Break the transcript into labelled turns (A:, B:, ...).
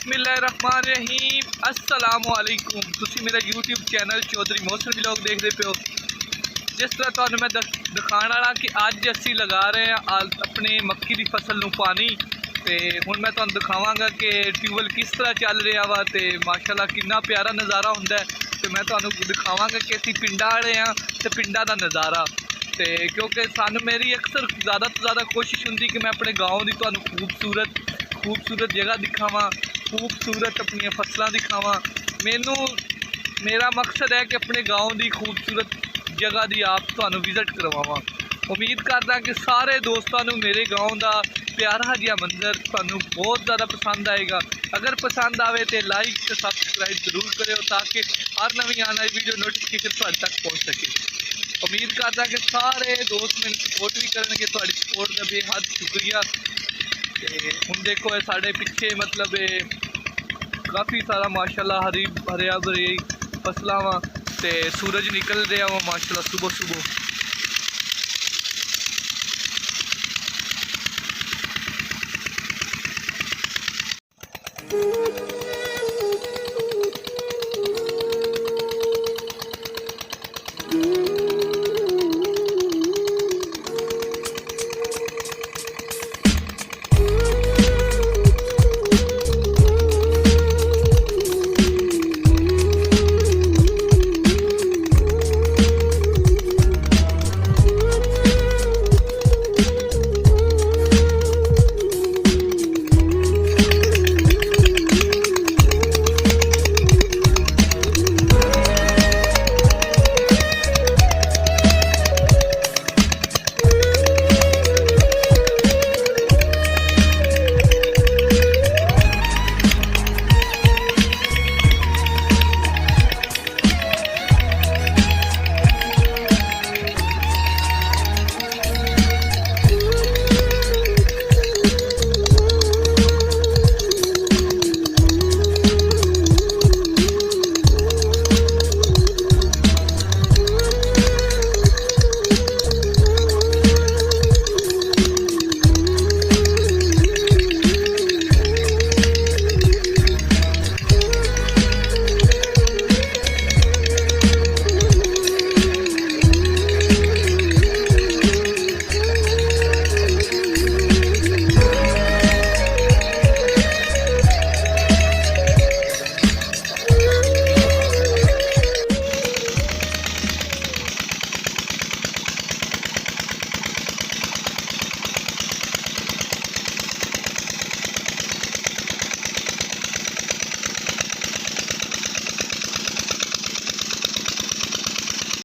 A: बिस्मिल्लाहिर्रहमानिर्रहीम अस्सलामुअलैकुम। तुसी मेरा YouTube channel Chaudhary Mohsin vlog देखते पे हो। जिस तरह तुहानू मैं दिखाने वाला कि अज असी लगा रहे हैं अपने मक्की की फसल नू पानी। तो हुण मैं तुहानू दिखावांगा कि ट्यूबवैल किस तरह चल रहा वा तो माशाअल्लाह कितना प्यारा नज़ारा हुंदा है। तो मैं तुहानू दिखावांगा कि असी पिंडां वाले हाँ तो पिंडां दा नज़ारा। तो क्योंकि सानू मेरी अक्सर ज़्यादा तो ज़्यादा कोशिश हुंदी कि मैं अपने गाँव की तुहानू खूबसूरत जगह दिखावां, खूबसूरत अपन फसलां दिखावां। मेरा मकसद है कि अपने गाँव की खूबसूरत जगह की आप तुहानू विजिट करवावां। उम्मीद करदा कि सारे दोस्तों नू मेरे गाँव का प्यारा जिहा मंजर तुहानू बहुत ज़्यादा पसंद आएगा। अगर पसंद आवे तो लाइक तो सबसक्राइब जरूर करो ताकि हर नवी आने वाली वीडियो नोटिफिकेशन तुहाडे तक पहुँच सके। उम्मीद करदा कि सारे दोस्त मैनू सपोर्ट भी करनगे। तुहाडी सपोर्ट का बेहद शुक्रिया। हुण देखो ये साढ़े पिछे मतलब काफ़ी सारा माशाअल्लाह हरिया भरी फसलां वा ते सूरज निकल रहा वा माशाअल्लाह सुबह सुबह।